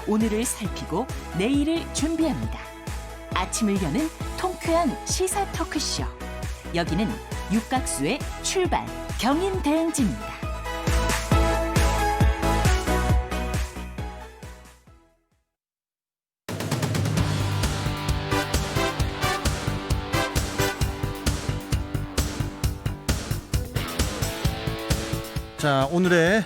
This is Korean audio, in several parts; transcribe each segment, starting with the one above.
오늘을 살피고 내일을 준비합니다. 아침을 여는 통쾌한 시사 토크쇼. 여기는 육각수의 출발 경인대행진입니다. 자, 오늘의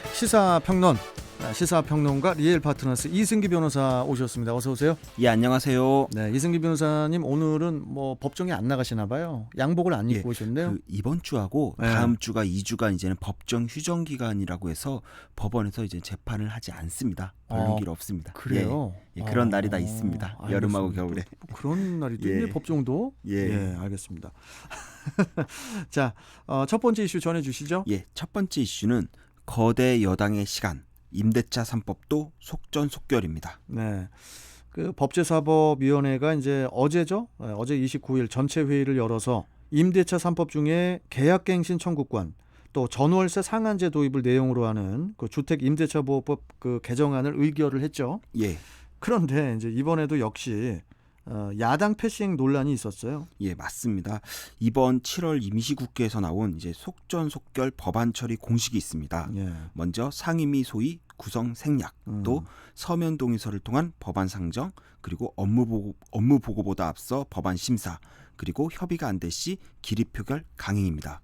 시사평론가 리엘 파트너스 이승기 변호사 오셨습니다. 어서 오세요. 예, 안녕하세요. 네, 이승기 변호사님 오늘은 뭐 법정에 안 나가시나 봐요. 양복을 안 입고 오셨네요. 이번 주하고 다음 주가 2주간 이제는 법정 휴정 기간이라고 해서 법원에서 이제 재판을 하지 않습니다. 벌림길 없습니다. 그래요? 그런 날이 다 있습니다. 알겠습니다. 여름하고 겨울에. 그런 날이 또 있네, 법정도. 알겠습니다. 자, 첫 번째 이슈 전해주시죠. 첫 번째 이슈는 거대 여당의 시간, 임대차 3법도 속전속결입니다. 네, 그 법제사법위원회가 이제 어제죠. 어제 29일 전체 회의를 열어서 임대차 3법 중에 계약갱신 청구권, 또 전월세 상한제 도입을 내용으로 하는 그 주택 임대차 보호법 그 개정안을 의결을 했죠. 그런데 이제 이번에도 역시 야당 패싱 논란이 있었어요. 맞습니다. 이번 7월 임시국회에서 나온 이제 속전속결 법안 처리 공식이 있습니다. 먼저 상임위 소위 구성 생략, 또 서면 동의서를 통한 법안 상정, 그리고 업무 보고보다 앞서 법안 심사, 그리고 협의가 안 될 시 기립 표결 강행입니다.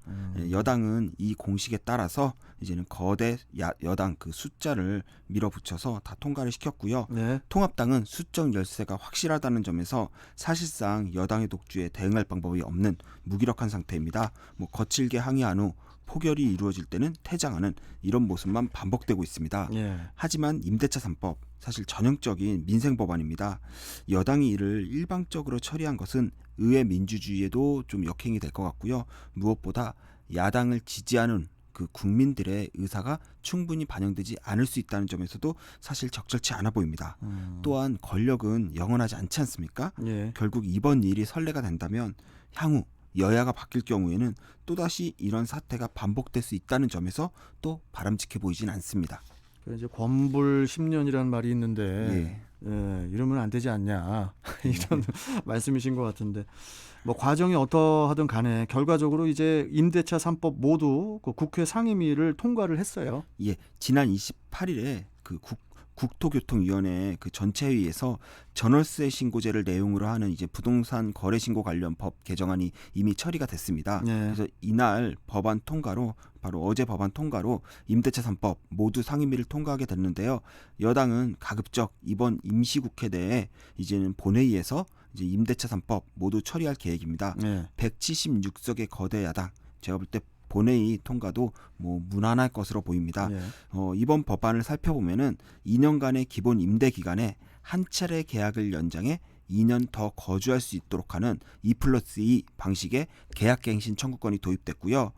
여당은 이 공식에 따라서 이제는 거대 여당 그 숫자를 밀어붙여서 다 통과를 시켰고요. 통합당은 수적 열세가 확실하다는 점에서 사실상 여당의 독주에 대응할 방법이 없는 무기력한 상태입니다. 거칠게 항의한 후 포결이 이루어질 때는 퇴장하는 이런 모습만 반복되고 있습니다. 하지만 임대차 3법 사실 전형적인 민생 법안입니다. 여당이 이를 일방적으로 처리한 것은 의회 민주주의에도 좀 역행이 될 것 같고요. 무엇보다 야당을 지지하는 그 국민들의 의사가 충분히 반영되지 않을 수 있다는 점에서도 사실 적절치 않아 보입니다. 또한 권력은 영원하지 않지 않습니까? 결국 이번 일이 선례가 된다면 향후 여야가 바뀔 경우에는 또다시 이런 사태가 반복될 수 있다는 점에서 또 바람직해 보이진 않습니다. 이제 권불 10년이라는 말이 있는데 이러면 안 되지 않냐 이런 말씀이신 것 같은데, 뭐 과정이 어떠하든 간에 결과적으로 이제 임대차 3법 모두 그 국회 상임위를 통과를 했어요. 지난 28일에 그 국토교통위원회 그 전체 회의에서 전월세 신고제를 내용으로 하는 이제 부동산 거래 신고 관련 법 개정안이 이미 처리가 됐습니다. 그래서 이날 법안 통과로, 바로 어제 법안 통과로 임대차 3법 모두 상임위를 통과하게 됐는데요. 여당은 가급적 이번 임시국회 내에 이제는 본회의에서 이제 임대차 3법 모두 처리할 계획입니다. 176석의 거대 야당, 제가 볼 때 본회의 통과도 무난할 것으로 보입니다. 이번 법안을 살펴보면은 2년간의 기본 임대 기간에 한 차례 계약을 연장해 2년 더 거주할 수 있도록 하는 2+2 방식의 계약갱신 청구권이 도입됐고요.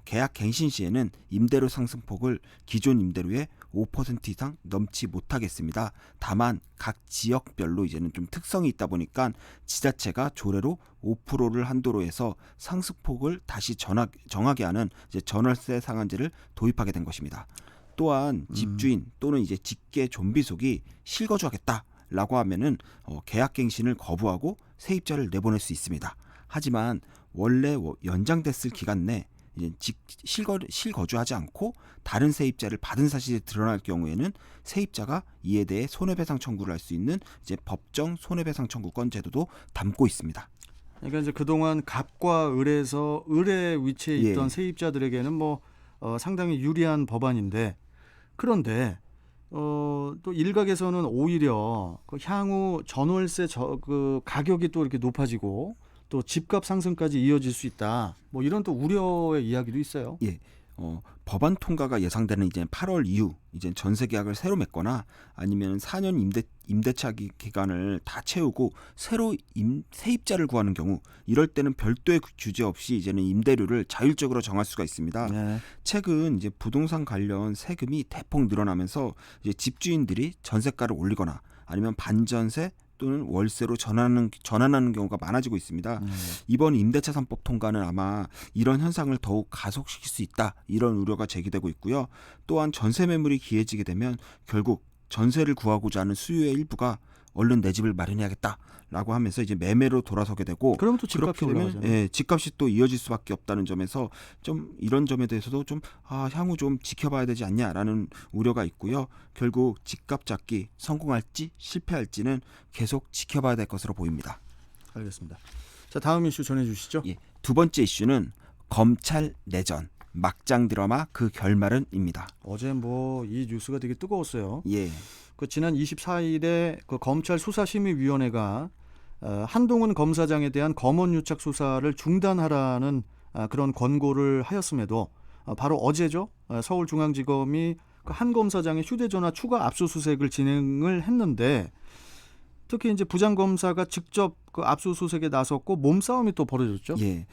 계약갱신 시에는 임대료 상승폭을 기존 임대료의 5% 이상 넘지 못하겠습니다. 다만 각 지역별로 이제는 좀 특성이 있다 보니까 지자체가 조례로 5%를 한도로 해서 상승폭을 다시 정하게 하는 이제 전월세 상한제를 도입하게 된 것입니다. 또한 집주인 또는 이제 직계 좀비속이 실거주하겠다라고 하면은 계약갱신을 거부하고 세입자를 내보낼 수 있습니다. 하지만 원래 연장됐을 기간 내 실거주하지 않고 다른 세입자를 받은 사실이 드러날 경우에는 세입자가 이에 대해 손해배상 청구를 할 수 있는 이제 법정 손해배상 청구권 제도도 담고 있습니다. 그러니까 이제 그동안 갑과 을에서 을의 위치에 있던 세입자들에게는 상당히 유리한 법안인데, 그런데 또 일각에서는 오히려 그 향후 전월세 그 가격이 또 이렇게 높아지고 또 집값 상승까지 이어질 수 있다. 이런 또 우려의 이야기도 있어요. 법안 통과가 예상되는 이제 8월 이후 이제 전세 계약을 새로 맺거나 아니면 4년 임대차 기간을 다 채우고 새로 세입자를 구하는 경우, 이럴 때는 별도의 규제 없이 이제는 임대료를 자율적으로 정할 수가 있습니다. 최근 이제 부동산 관련 세금이 대폭 늘어나면서 이제 집주인들이 전세가를 올리거나 아니면 반전세 또는 월세로 전환하는 경우가 많아지고 있습니다. 이번 임대차 3법 통과는 아마 이런 현상을 더욱 가속시킬 수 있다, 이런 우려가 제기되고 있고요. 또한 전세 매물이 기해지게 되면 결국 전세를 구하고자 하는 수요의 일부가 얼른 내 집을 마련해야겠다라고 하면서 이제 매매로 돌아서게 되고 그러면 또 집값이 그렇게 되면 올라가잖아요. 예, 집값이 또 이어질 수밖에 없다는 점에서 좀 이런 점에 대해서도 좀 향후 좀 지켜봐야 되지 않냐라는 우려가 있고요. 결국 집값 잡기 성공할지 실패할지는 계속 지켜봐야 될 것으로 보입니다. 알겠습니다. 자, 다음 이슈 전해주시죠. 예, 두 번째 이슈는 검찰 내전 막장 드라마 그 결말은입니다. 어제 뭐 이 뉴스가 되게 뜨거웠어요. 예, 그 지난 24일에 그 검찰 수사심의위원회가 한동훈 검사장에 대한 검언유착 수사를 중단하라는 그런 권고를 하였음에도 바로 어제죠. 서울중앙지검이 그 한 검사장의 휴대전화 추가 압수수색을 진행을 했는데 특히 이제 부장검사가 직접 그 압수수색에 나섰고 몸싸움이 또 벌어졌죠. 예.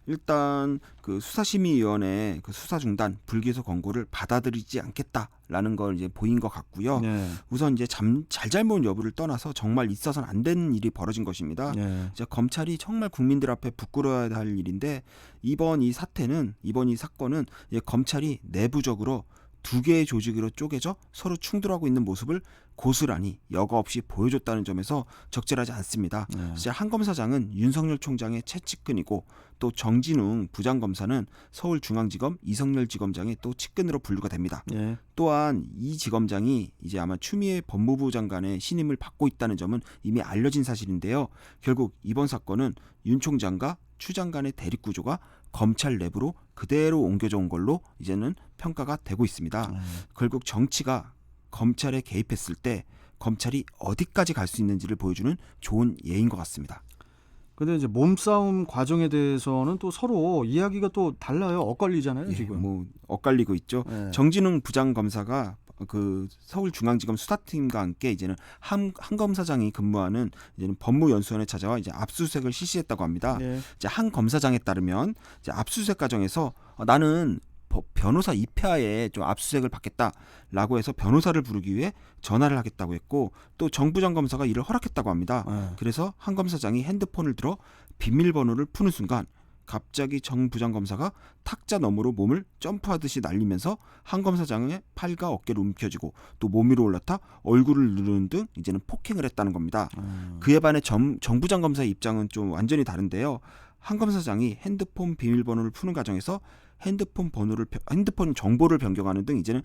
일단 그 수사심의위원회 그 수사 중단 불기소 권고를 받아들이지 않겠다라는 걸 이제 보인 것 같고요. 네. 우선 이제 잘잘못 여부를 떠나서 정말 있어서는 안 되는 일이 벌어진 것입니다. 네. 이제 검찰이 정말 국민들 앞에 부끄러워야 할 일인데 이번 이 사건은 이제 검찰이 내부적으로 두 개의 조직으로 쪼개져 서로 충돌하고 있는 모습을 고스란히 여과 없이 보여줬다는 점에서 적절하지 않습니다. 네. 이제 한 검사장은 윤석열 총장의 최측근이고 또 정진웅 부장검사는 서울중앙지검 이성열 지검장의 또 측근으로 분류가 됩니다. 네. 또한 이 지검장이 이제 아마 추미애 법무부 장관의 신임을 받고 있다는 점은 이미 알려진 사실인데요. 결국 이번 사건은 윤 총장과 추 장관의 대립 구조가 검찰 내부로 그대로 옮겨져 온 걸로 이제는 평가가 되고 있습니다. 결국 정치가 검찰에 개입했을 때 검찰이 어디까지 갈 수 있는지를 보여주는 좋은 예인 것 같습니다. 근데 이제 몸싸움 과정에 대해서는 또 서로 이야기가 또 달라요. 엇갈리잖아요, 예, 지금. 뭐 엇갈리고 있죠. 네. 정진웅 부장검사가 그 서울중앙지검 수사팀과 함께 이제는 한 검사장이 근무하는 이제는 법무연수원에 찾아와 이제 압수수색을 실시했다고 합니다. 네. 이제 한 검사장에 따르면 이제 압수수색 과정에서 나는 변호사 입회하에 좀 압수수색을 받겠다라고 해서 변호사를 부르기 위해 전화를 하겠다고 했고 또 정 부장검사가 이를 허락했다고 합니다. 네. 그래서 한 검사장이 핸드폰을 들어 비밀번호를 푸는 순간 갑자기 정 부장검사가 탁자 너머로 몸을 점프하듯이 날리면서 한 검사장의 팔과 어깨를 움켜쥐고 또 몸 위로 올라타 얼굴을 누르는 등 이제는 폭행을 했다는 겁니다. 그에 반해 정 부장검사의 입장은 좀 완전히 다른데요. 한 검사장이 핸드폰 비밀번호를 푸는 과정에서 핸드폰 정보를 변경하는 등 이제는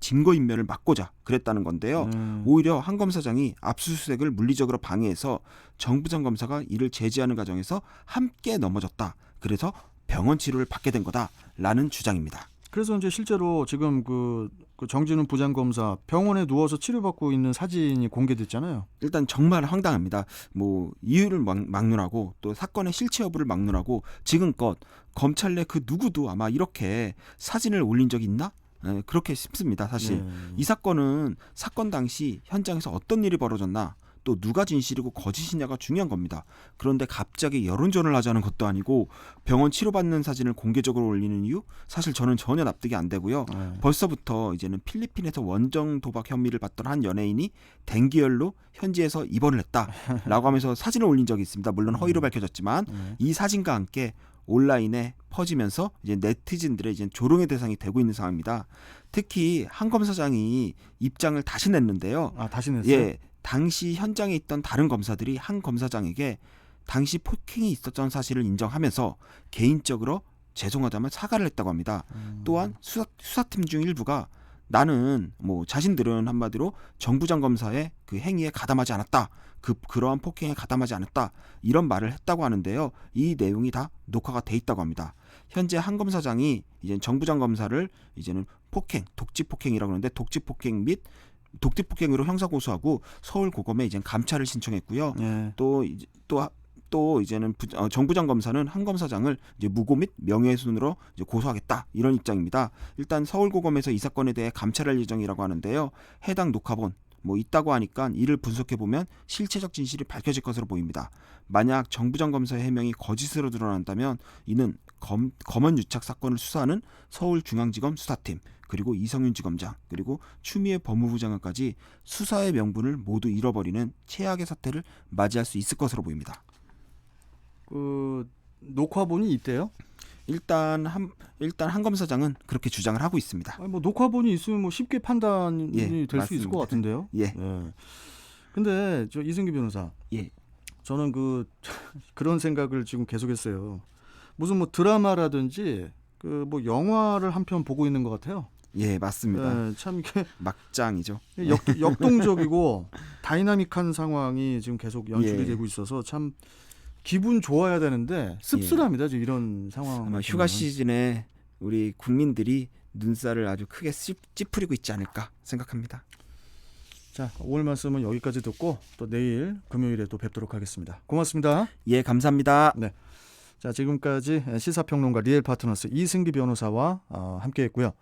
증거인멸을 막고자 그랬다는 건데요. 오히려 한 검사장이 압수수색을 물리적으로 방해해서 정 부장검사가 이를 제지하는 과정에서 함께 넘어졌다. 그래서 병원 치료를 받게 된 거다라는 주장입니다. 그래서 이제 실제로 지금 그 정진훈 부장검사 병원에 누워서 치료받고 있는 사진이 공개됐잖아요. 일단 정말 황당합니다. 뭐 이유를 막론하고 또 사건의 실체 여부를 막론하고 지금껏 검찰 내 그 누구도 아마 이렇게 사진을 올린 적이 있나? 네, 그렇게 싶습니다. 사실 이 사건은 사건 당시 현장에서 어떤 일이 벌어졌나 또 누가 진실이고 거짓이냐가 중요한 겁니다. 그런데 갑자기 여론전을 하자는 것도 아니고 병원 치료받는 사진을 공개적으로 올리는 이유? 사실 저는 전혀 납득이 안 되고요. 벌써부터 이제는 필리핀에서 원정 도박 혐의를 받던 한 연예인이 댕기열로 현지에서 입원을 했다라고 하면서 사진을 올린 적이 있습니다. 물론 허위로 밝혀졌지만 이 사진과 함께 온라인에 퍼지면서 이제 네티즌들의 이제 조롱의 대상이 되고 있는 상황입니다. 특히 한 검사장이 입장을 다시 냈는데요. 다시 냈어요? 예, 당시 현장에 있던 다른 검사들이 한 검사장에게 당시 폭행이 있었던 사실을 인정하면서 개인적으로 죄송하다며 사과를 했다고 합니다. 또한 수사팀 중 일부가 나는 뭐 자신들은 한마디로 정 부장검사의 그 행위에 가담하지 않았다. 그러한 폭행에 가담하지 않았다. 이런 말을 했다고 하는데요. 이 내용이 다 녹화가 돼 있다고 합니다. 현재 한 검사장이 이제 정 부장검사를 이제는 독직폭행이라고 하는데 독직폭행 및 독직폭행으로 형사 고소하고 서울고검에 이제 감찰을 신청했고요. 네. 또 이제는 정 부장검사는 한 검사장을 이제 무고 및 명예훼손으로 이제 고소하겠다 이런 입장입니다. 일단 서울고검에서 이 사건에 대해 감찰할 예정이라고 하는데요. 해당 녹화본 뭐 있다고 하니까 이를 분석해 보면 실체적 진실이 밝혀질 것으로 보입니다. 만약 정 부장검사의 해명이 거짓으로 드러난다면 이는 검언 유착 사건을 수사하는 서울중앙지검 수사팀 그리고 이성윤 지검장 그리고 추미애 법무부 장관까지 수사의 명분을 모두 잃어버리는 최악의 사태를 맞이할 수 있을 것으로 보입니다. 그 녹화본이 있대요? 일단 한 검사장은 그렇게 주장을 하고 있습니다. 아니, 뭐 녹화본이 있으면 뭐 쉽게 판단이 예, 될 수 있을 맞습니다. 것 같은데요. 예. 근데 저 이승기 변호사, 예. 저는 그런 생각을 지금 계속했어요. 무슨 뭐 드라마라든지 그 뭐 영화를 한 편 보고 있는 것 같아요. 예, 맞습니다. 참 이게 막장이죠. 역동적이고 다이나믹한 상황이 지금 계속 연출이 예. 되고 있어서 참 기분 좋아야 되는데 씁쓸합니다. 지금 이런 상황. 아마 휴가 시즌에 우리 국민들이 눈살을 아주 크게 찌푸리고 있지 않을까 생각합니다. 자, 오늘 말씀은 여기까지 듣고 또 내일 금요일에 또 뵙도록 하겠습니다. 고맙습니다. 예, 감사합니다. 네. 자, 지금까지 시사평론가 리얼 파트너스 이승기 변호사와 함께했고요.